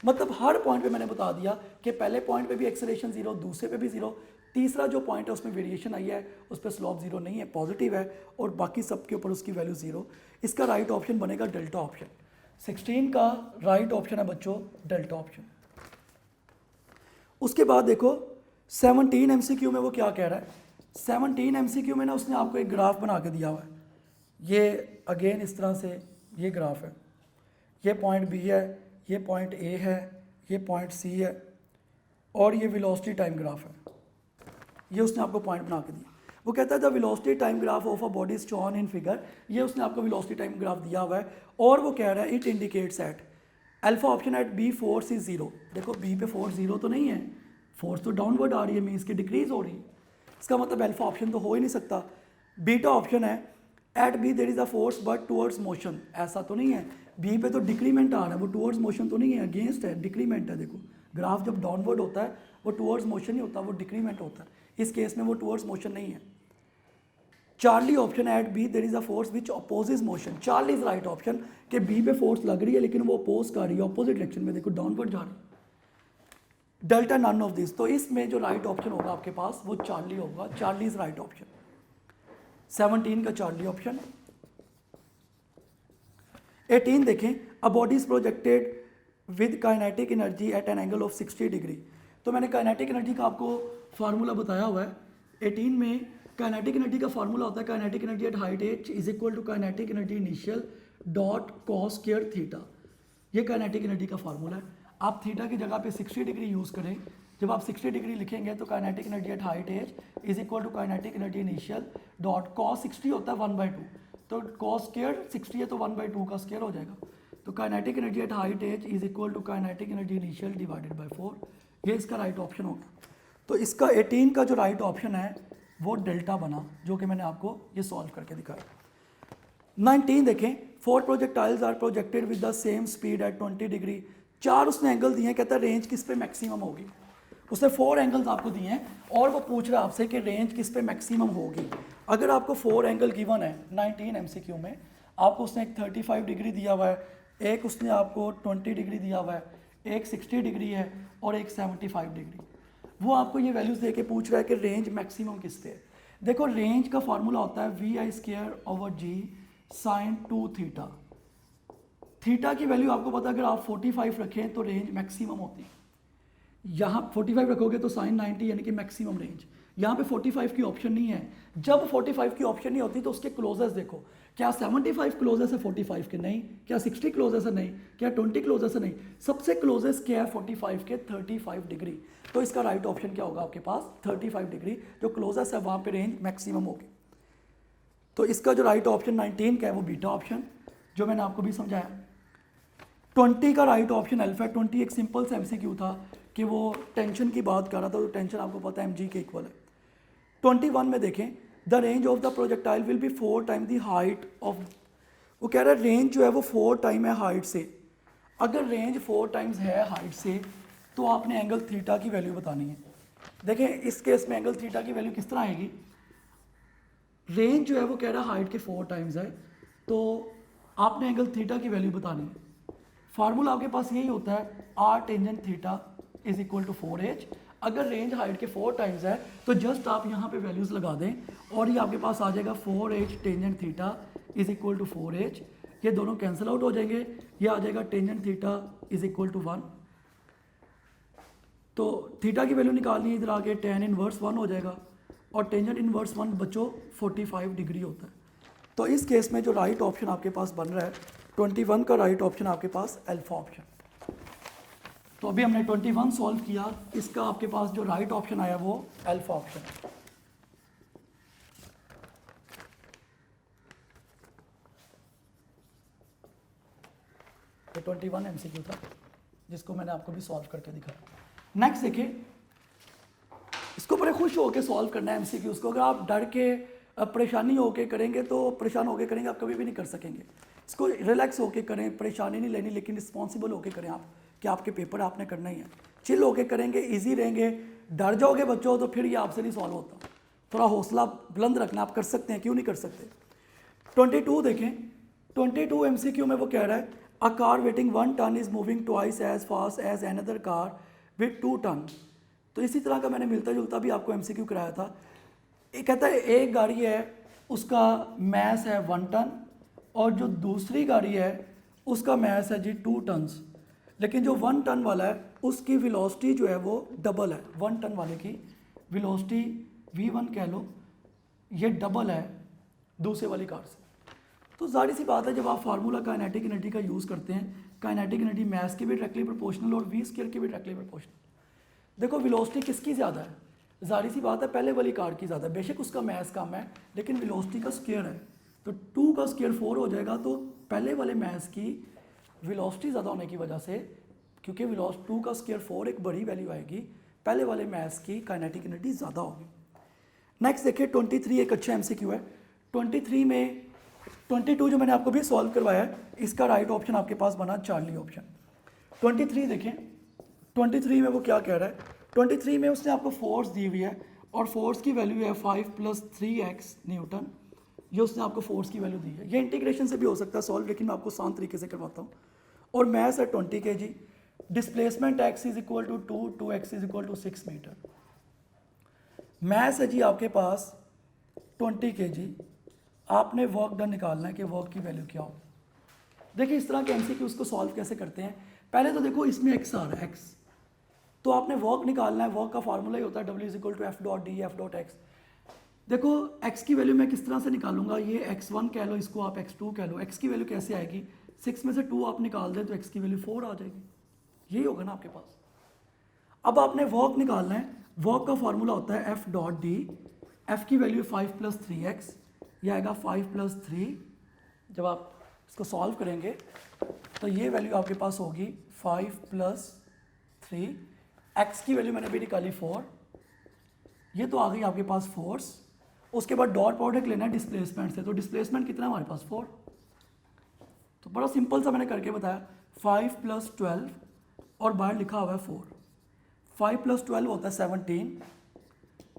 मतलब हर पॉइंट पे मैंने बता दिया कि पहले पॉइंट पे भी एक्सेलरेशन 0, दूसरे पे भी 0, तीसरा जो पॉइंट है उसमें वेरिएशन आई है उस पर स्लोप 0 नहीं है, पॉजिटिव है, और बाकी सब के ऊपर उसकी वैल्यू 0। इसका राइट ऑप्शन बनेगा डेल्टा ऑप्शन। 16 का राइट ऑप्शन है बच्चों डेल्टा ऑप्शन। उसके बाद देखो 17 MCQ में वो क्या कह रहा है। 17 MCQ में ना उसने आपको एक ग्राफ बना के दिया हुआ है, ये अगेन इस तरह से ये ग्राफ है, ये पॉइंट बी है, ये पॉइंट ए है, ये पॉइंट सी है, और ये वेलोसिटी टाइम ग्राफ है, ये उसने आपको पॉइंट बना के दिया। वो कहता है the velocity time graph of a body is shown in figure, ये उसने आपको वेलोसिटी टाइम ग्राफ दिया हुआ है, और वो कह रहा है it indicates at alpha option at B force is 0। देखो बी पे फोर्स 0 तो नहीं है, फोर्स तो डाउनवर्ड आ रही है, मीन्स की डिक्रीज हो रही है, इसका मतलब अल्फा ऑप्शन तो हो ही नहीं सकता। बीटा ऑप्शन है at B there is a force but towards motion, ऐसा तो नहीं है, बी पे तो डिक्रीमेंट आ रहा है, वो टुवर्ड्स मोशन तो नहीं है, अगेंस्ट है, डिक्रीमेंट है। देखो ग्राफ जब डाउनवर्ड होता है वो टुवर्ड्स मोशन नहीं होता, वो डिक्रीमेंट होता है, इस केस में वो टुवर्ड्स मोशन नहीं है। Charlie option at B there is a force which opposes motion, Charlie is right option कि बी पे फोर्स लग रही है लेकिन वो अपोज कर रही है, अपोजिट डायरेक्शन में, देखो डाउनवर्ड जा रही है। डेल्टा नन ऑफ दिस, तो इसमें जो राइट ऑप्शन होगा आपके पास वो चार्ली होगा, चार्ली इज राइट ऑप्शन। 17 का चार्ली ऑप्शन। 18 देखें, a body is projected with kinetic energy eight an angle of 60 degree. तो मैंने काइनेटिक एनर्जी का आपको फार्मूला बताया हुआ है। 18 में काइनेटिक एनर्जी का फार्मूला होता है kinetic energy at height h is equal to kinetic energy initial dot cos square theta, ये काइनेटिक एनर्जी का फार्मूला है। आप थीटा की जगह पे 60 डिग्री यूज़ करें, जब आप 60 डिग्री लिखेंगे तो kinetic energy at height h is equal to kinetic energy initial dot cos 60 होता है 1/2, तो कॉस स्क्वायर 60 है तो 1/2 का स्क्वायर हो जाएगा। तो kinetic energy at height h is equal to kinetic energy initial divided by 4, ये इसका राइट ऑप्शन होगा। तो इसका 18 का जो राइट ऑप्शन है वो डेल्टा बना, जो कि मैंने आपको ये सॉल्व करके दिखाया। 19 देखें, 4 projectiles are projected with the same speed at 20 degree. 4 उसने एंगल दिए हैं, कहता है रेंज किस पे मैक्सिमम होगी। उसने 4 एंगल्स आपको दिए हैं और वो पूछ रहा है आपसे कि रेंज किस पे मैक्सिमम होगी। अगर आपको 4 एंगल गिवन है 19 MCQ में, आपको उसने एक 35 डिग्री दिया हुआ है, एक उसने आपको 20 डिग्री दिया हुआ है, एक 60 डिग्री है और एक 75 डिग्री। वो आपको ये वैल्यूज दे के पूछ रहा है कि रेंज मैक्सिमम किस पे है। देखो रेंज का फार्मूला होता है VI²/G sin 2 थीटा। थीटा की वैल्यू आपको पता है, अगर आप 45 रखें तो रेंज मैक्सिमम होती है। यहाँ 45 रखोगे तो sin 90 यानी कि मैक्सिमम रेंज। यहाँ पे 45 की ऑप्शन नहीं है। जब 45 की ऑप्शन नहीं होती तो उसके क्लोजेस्ट देखो, क्या 75 क्लोजेस्ट है 45 के? नहीं। क्या 60 क्लोजेस्ट है? नहीं। क्या 20 क्लोजेस्ट है? नहीं। सबसे क्लोजेस्ट क्या है 45 के? 35 डिग्री। तो इसका राइट ऑप्शन क्या होगा आपके पास? 35 डिग्री। जो क्लोजेस्ट है वहाँ पे रेंज मैक्सिमम होगी। तो इसका जो राइट ऑप्शन 19 का है वो बीटा ऑप्शन, जो मैंने आपको भी समझाया। 20 का राइट ऑप्शन अल्फा है। 20 एक सिंपल सा एमसीक्यू था कि वो टेंशन की बात कर रहा था, तो टेंशन आपको पता है mg के इक्वल है। 21 में देखें, the range of the projectile will be 4 time the height of, वो कह रहा है रेंज जो है वो 4 टाइम है हाइट से। अगर रेंज 4 टाइम्स है हाइट से तो आपने एंगल थीटा की वैल्यू बतानी है। देखें इस केस में एंगल थीटा की वैल्यू किस तरह आएगी, रेंज जो है वो कह रहा है हाइट के 4 टाइम्स है, तो आपने एंगल थीटा की वैल्यू बतानी है। फार्मूला आपके पास यही होता है, R tangent theta is equal to 4h। अगर रेंज हाइट के 4 टाइम्स है तो जस्ट आप यहाँ पे वैल्यूज लगा दें और ये आपके पास आ जाएगा 4h tangent theta is equal to 4h। ये दोनों कैंसिल आउट हो जाएंगे, ये आ जाएगा tangent theta is equal to 1। तो थीटा की वैल्यू निकालनी है, इधर आके tan इनवर्स 1 हो जाएगा और टेंजेंट इनवर्स 1 बच्चों 45 डिग्री होता है। तो इस केस में जो राइट ऑप्शन आपके पास बन रहा है 21 का राइट ऑप्शन आपके पास अल्फा ऑप्शन। तो अभी हमने 21 सॉल्व किया, इसका आपके पास जो राइट ऑप्शन आया वो अल्फा ऑप्शन। ये 21 एमसीक्यू था जिसको मैंने आपको भी सॉल्व करके दिखाया। नेक्स्ट देखिए, इसको बड़े खुश होकर सॉल्व करना है एमसीक्यूज को। अगर आप डर के परेशानी होके करेंगे तो परेशान होके करेंगे आप कभी भी नहीं कर सकेंगे। इसको रिलैक्स होके करें, परेशानी नहीं लेनी, लेकिन रिस्पॉन्सिबल होके करें आप कि आपके पेपर आपने करना ही है। चिल होके करेंगे, इजी रहेंगे। डर जाओगे बच्चों तो फिर ये आपसे नहीं सॉल्व होता। थोड़ा हौसला बुलंद रखना, आप कर सकते हैं, क्यों नहीं कर सकते। 22 देखें, 22 एमसीक्यू में वो कह रहा है a car weighting 1 ton is moving twice as fast as another car with 2 ton. तो इसी तरह का मैंने मिलता जुलता भी आपको एमसीक्यू कराया था। ये कहता है एक गाड़ी है उसका मैस है 1 टन और जो दूसरी गाड़ी है उसका मैस है जी 2 टन्स, लेकिन जो 1 टन वाला है उसकी वेलोसिटी जो है वो डबल है। 1 टन वाले की वेलोसिटी v1 कह लो, ये डबल है दूसरे वाली कार से। तो जाहिर सी बात है जब आप फार्मूला काइनेटिक एनर्जी का यूज़ करते हैं, काइनेटिक एनर्जी मैस की भी डायरेक्टली प्रोपोर्शनल और v स्क्वायर की भी डायरेक्टली प्रोपोर्शनल। देखो वेलोसिटी किसकी ज़्यादा है, जाहिर सी बात है पहले वाली कार की ज़्यादा है। बेशक उसका मैस कम है लेकिन वेलोसिटी का स्क्वायर है, तो 2 का स्क्वायर 4 हो जाएगा। तो पहले वाले मैस की वेलोसिटी ज़्यादा होने की वजह से, क्योंकि 2 का स्क्वायर 4 एक बड़ी वैल्यू आएगी, पहले वाले मैस की काइनेटिक एनर्जी ज़्यादा होगी। नेक्स्ट देखिए 23 एक अच्छा एमसीक्यू है। 23 में 22 जो मैंने आपको भी सॉल्व करवाया है, इसका राइट ऑप्शन आपके पास बना चार्ली ऑप्शन। 23 देखें, 23 में वो क्या कह रहा है, 23 में उसने आपको फोर्स दी हुई है और फोर्स की वैल्यू है 5 + 3x न्यूटन। ये उसने आपको फोर्स की वैल्यू दी है। ये इंटीग्रेशन से भी हो सकता है सॉल्व, लेकिन मैं आपको आसान तरीके से करवाता हूँ। और मैस है 20 kg, displacement x is equal to 2, 2x is equal to 6 metre. Mass है जी आपके पास 20 kg, आपने वर्क डन निकालना है कि वर्क की वैल्यू क्या हो। देखिए इस तरह के एमसीक्यूज को सॉल्व कैसे करते हैं। पहले तो देखो इसमें x आ रहा है, x, तो आपने वर्क निकालना है। वर्क का फार्मूला ही होता है W = F.D F.x। देखो x की वैल्यू मैं किस तरह से निकालूंगा, ये x1 कह लो, इसको आप x2 कह लो। x की वैल्यू कैसे आएगी, 6 में से 2 आप निकाल दें तो x की वैल्यू 4 आ जाएगी। यही होगा ना आपके पास। अब आपने वर्क निकालना है। वर्क का फार्मूला होता है F.D, F की वैल्यू 5 + 3x, ये आएगा 5 + 3। जब आप इसको सॉल्व करेंगे तो ये वैल्यू आपके पास होगी 5 + 3। x की वैल्यू मैंने भी निकाली 4, ये तो आ गई आपके पास फोर्स। उसके बाद डॉट प्रोडक्ट लेना है डिस्प्लेसमेंट से, तो डिस्प्लेसमेंट कितना है हमारे पास 4। तो बड़ा सिंपल सा मैंने करके बताया, 5 + 12 और बाहर लिखा हुआ है 4। 5 + 12 होता है 17,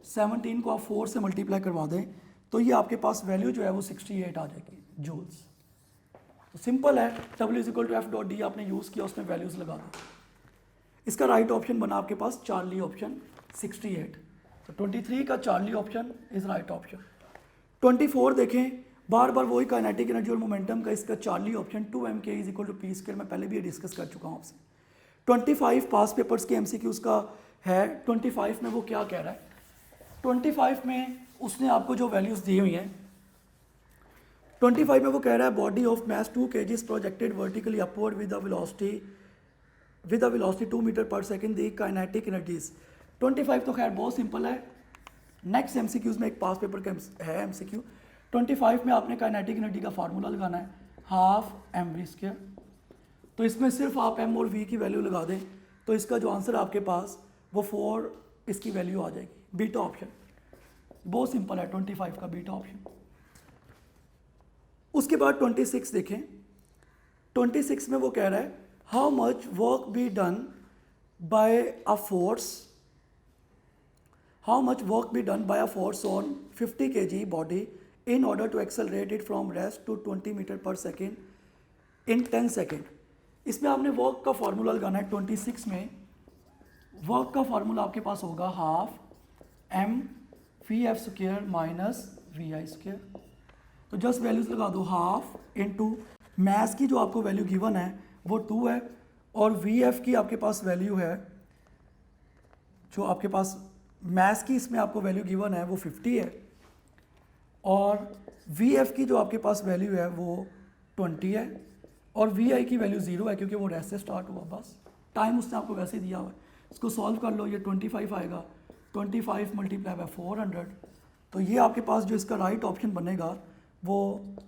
17 को आप 4 से मल्टीप्लाई करवा दें तो ये आपके पास वैल्यू जो है वो 68 आ जाएगी जूल्स। तो सिंपल है, W = F.D आपने यूज़ किया, उसमें वैल्यूज़ लगा दो। इसका राइट ऑप्शन बना आपके पास चार्ली ऑप्शन 68। तो 23 का Charlie option is right option. 24 देखें, बार बार वही काइनेटिक एनर्जी और मोमेंटम का इसका चार्ली ऑप्शन 2mk = p²। मैं पहले भी ये डिस्कस कर चुका हूँ आपसे। 25 पास पेपर्स के एमसीक्यूज का है। 25 में वो क्या कह रहा है, 25 में उसने आपको जो वैल्यूज़ दी हुई हैं, 25 में वो कह रहा है body of mass 2 kg projected vertically upward with the velocity 2 metre per second, the kinetic energies. 25 तो खैर बहुत सिंपल है। नेक्स्ट एमसीक्यूज में एक पास पेपर का है एमसीक्यू। 25 में आपने काइनेटिक एनर्जी का फार्मूला लगाना है, ½ mv²। तो इसमें सिर्फ आप m और v की वैल्यू लगा दें तो इसका जो आंसर आपके पास वो 4 इसकी वैल्यू आ जाएगी, बीटा ऑप्शन। बहुत सिंपल है 25 का बीटा ऑप्शन। उसके बाद 26 देखें। 26 में वो कह रहा है how much work be done by a force, how much work be done by a force on 50 kg body in order to accelerate it from rest to 20 metre per second in 10 second. इसमें आपने work का formula लगाना है। 26 में work का formula आपके पास होगा half m v f square minus v i square. तो जस्ट वैल्यूज लगा दो, हाफ इनटू मैथ की जो आपको वैल्यू गिवन है वो 2 है और वी एफ की आपके पास वैल्यू है, जो आपके पास मैथ की इसमें आपको वैल्यू गिवन है वो 50 है और वी एफ की जो आपके पास वैल्यू है वो 20 है और वी आई की वैल्यू 0 है क्योंकि वो रेस्ट से स्टार्ट हुआ, बस टाइम उसने आपको वैसे दिया हुआ है। इसको सॉल्व कर लो, ये 25 आएगा, 25 मल्टीप्लाई बाय 400, तो ये आपके पास जो इसका राइट ऑप्शन बनेगा वो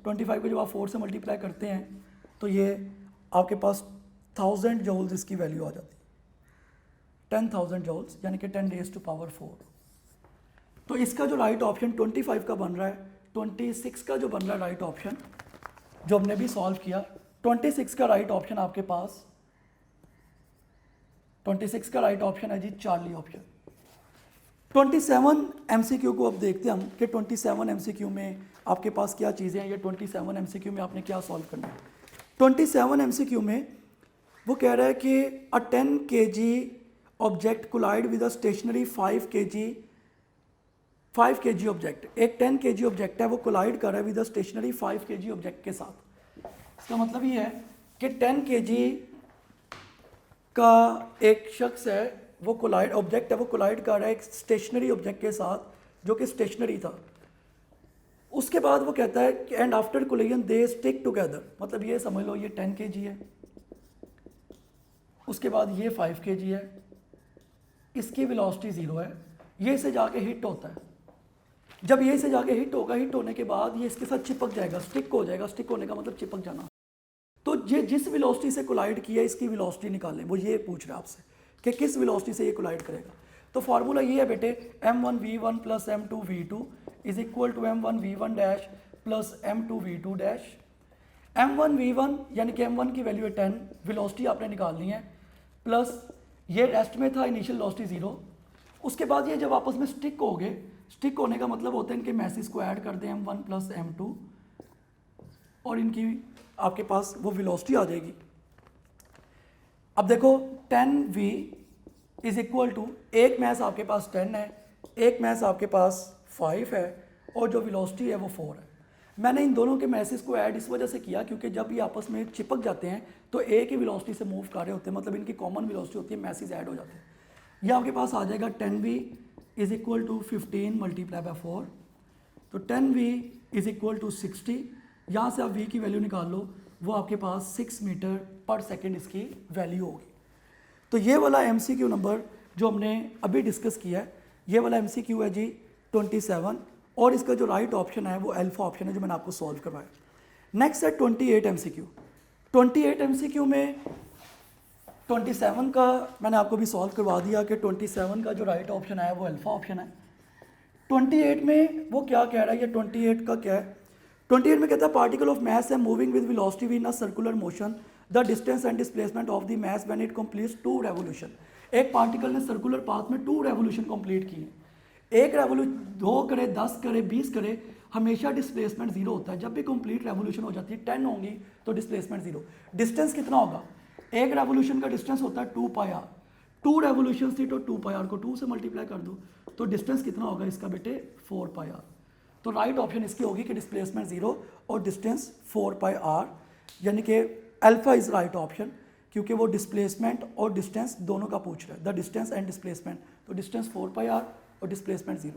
25 को जब आप 4 से मल्टीप्लाई करते हैं तो ये आपके पास 1000 जूल्स इसकी वैल्यू आ जाती है, 10,000 जूल्स यानी कि 10 raised to power 4। तो इसका जो राइट ऑप्शन 25 का बन रहा है, 26 का जो बन रहा है राइट ऑप्शन जो हमने भी सॉल्व किया, 26 का राइट ऑप्शन आपके पास 26 का राइट ऑप्शन है जी चार्ली ऑप्शन। 27 एमसीक्यू को अब देखते हैं हम कि 27 एमसीक्यू में आपके पास क्या चीज़ें हैं। ये 27 एमसीक्यू में आपने क्या सॉल्व करना है। 27 एमसीक्यू में वो कह रहा है कि a 10 kg object collide with a stationary 5 kg object. एक 10 kg ऑब्जेक्ट है वो कोलाइड कर रहा है with a stationary 5 kg object के साथ। इसका मतलब ये है कि 10 kg का एक शख्स है वो कोलाइड ऑब्जेक्ट है वो कोलाइड कर रहा है एक स्टेशनरी ऑब्जेक्ट के साथ जो कि स्टेशनरी था। उसके बाद वो कहता है कि and after collision they stick together, मतलब ये समझ लो ये 10 kg है, उसके बाद ये 5 kg है, इसकी वेलोसिटी 0 है, ये इसे जाके हिट होता है। जब ये इसे जाके हिट होगा, हिट होने के बाद ये इसके साथ चिपक जाएगा, स्टिक हो जाएगा। स्टिक होने का मतलब चिपक जाना। तो ये जिस वेलोसिटी से कोलाइड किया इसकी वेलोसिटी निकालें, वो ये पूछ रहा है आपसे कि किस वेलोसिटी से ये कोलाइड करेगा। तो फार्मूला ये है बेटे, m1v1 plus m2v2 is equal to m1v1 dash plus m2v2 dash. m1v1 यानी कि m1 की वैल्यू है 10, वेलोसिटी आपने निकालनी है, प्लस ये रेस्ट में था इनिशियल वेलोसिटी 0। उसके बाद ये जब आपस में स्टिक हो गए, स्टिक होने का मतलब होता है इनके मैसेज को ऐड कर दें m1 प्लस m2 और इनकी आपके पास वो वेलोसिटी आ जाएगी। अब देखो 10v इज इक्वल टू, एक मैस आपके पास 10 है, एक मैस आपके पास 5 है और जो वेलोसिटी है वो 4 है। मैंने इन दोनों के मैसेज को ऐड इस वजह से किया क्योंकि जब ये आपस में चिपक जाते हैं तो एक ही वेलोसिटी से मूव कर रहे होते हैं, मतलब इनकी कॉमन वेलोसिटी होती है, मैसेज ऐड हो जाते हैं। ये आपके पास आ जाएगा 10v is equal to 15 multiply by 4, तो 10v इज इक्वल टू 60। यहाँ से आप v की वैल्यू निकाल लो, वो आपके पास 6 मीटर पर सेकेंड इसकी वैल्यू होगी। तो ये वाला MCQ नंबर जो हमने अभी डिस्कस किया है, ये वाला MCQ है जी 27 और इसका जो राइट ऑप्शन है वो अल्फा ऑप्शन है जो मैंने आपको सॉल्व करवाया। नेक्स्ट है 28 MCQ। 28 MCQ में 27 का मैंने आपको भी सॉल्व करवा दिया कि 27 का जो राइट ऑप्शन है वो अल्फा ऑप्शन है। 28 में वो क्या कह रहा है, ये 28 का क्या है, 28 में कहता है पार्टिकल ऑफ मास है moving with velocity in a circular motion, the distance and displacement of the mass when it completes 2 revolution. एक पार्टिकल ने सर्कुलर पाथ में 2 रेवोल्यूशन कंप्लीट किए। एक रेवोल्यूशन 2 करे, 10 करे, 20 करे, हमेशा डिस्प्लेसमेंट 0 होता है। जब भी कंप्लीट रेवोल्यूशन हो जाती है 10 होंगी तो डिस्प्लेसमेंट 0। डिस्टेंस कितना होगा, एक रेवोल्यूशन का डिस्टेंस होता है 2πr, 2 रेवोल्यूशन थी तो 2πr को 2 से मल्टीप्लाई कर दो तो डिस्टेंस कितना होगा इसका बेटे 4πr। तो राइट ऑप्शन इसकी होगी कि डिस्प्लेसमेंट 0 और डिस्टेंस 4πr, यानी कि अल्फा इज राइट ऑप्शन क्योंकि वो डिस्प्लेसमेंट और डिस्टेंस दोनों का पूछ रहा है, द डिस्टेंस एंड डिस्प्लेसमेंट। तो डिस्टेंस 4πr और डिस्प्लेसमेंट 0।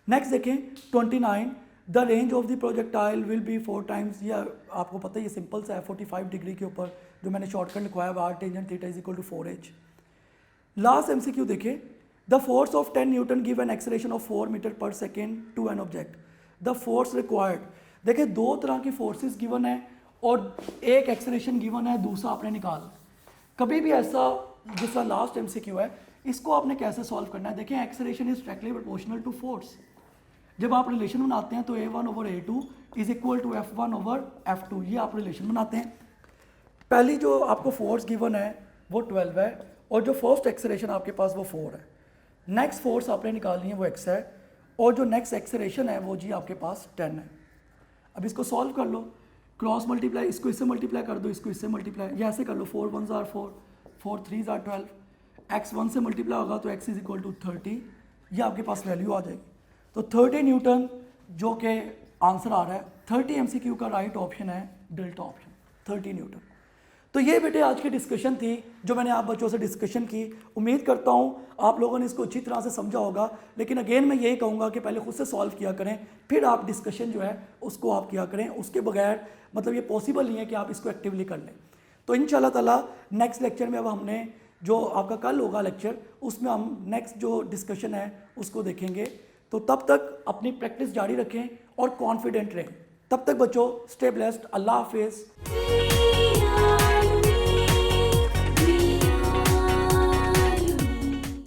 नेक्स्ट देखें 29, the range of the projectile will be 4 times. ये आपको पता है ये सिंपल सा है, 45 डिग्री के ऊपर जो मैंने शॉर्टकट लिखवाया है, R tangent theta is equal to 4h। Last MCQ देखें, the force of 10 newton give an acceleration of 4 metre per second to an object, the force required. देखिए 2 तरह की फोर्सेस गिवन है और एक एक्सलेशन गिवन है, दूसरा आपने निकालना है। कभी भी ऐसा जिसका लास्ट MCQ है, इसको आपने कैसे सॉल्व करना है? देखें, acceleration is directly proportional to force. जब आप रिलेशन बनाते हैं तो A1/A2 is equal to F1/F2, ये आप रिलेशन बनाते हैं। पहली जो आपको फोर्स गिवन है वो 12 है और जो फर्स्ट एक्सेलरेशन आपके पास वो 4 है। नेक्स्ट फोर्स आपने निकालनी है वो x है और जो नेक्स्ट एक्सेलरेशन है वो जी आपके पास 10 है। अब इसको सॉल्व कर लो, क्रॉस मल्टीप्लाई, इसको इससे मल्टीप्लाई कर दो, इसको इससे मल्टीप्लाई, या ऐसे कर लो, 4 1s are 4, 4 3s are 12, x 1 से मल्टीप्लाई होगा तो x इज इक्वल टू 30, ये आपके पास वैल्यू आ जाएगी। तो 30 न्यूटन जो कि आंसर आ रहा है। 30 MCQ का राइट ऑप्शन है डेल्टा ऑप्शन, 30 न्यूटन। तो ये बेटे आज की डिस्कशन थी जो मैंने आप बच्चों से डिस्कशन की। उम्मीद करता हूँ आप लोगों ने इसको अच्छी तरह से समझा होगा, लेकिन अगेन मैं यही कहूँगा कि पहले खुद से सॉल्व किया करें, फिर आप डिस्कशन जो है उसको आप किया करें। उसके बगैर मतलब ये पॉसिबल नहीं है कि आप इसको एक्टिवली कर लें। तो इंशाल्लाह ताला नेक्स्ट लेक्चर में अब हमने जो आपका कल होगा लेक्चर, उसमें हम नेक्स्ट जो डिस्कशन है उसको देखेंगे। तो तब तक अपनी प्रैक्टिस जारी रखें और कॉन्फिडेंट रहें। तब तक बच्चों स्टे ब्लेस्ड, अल्लाह हाफिज़।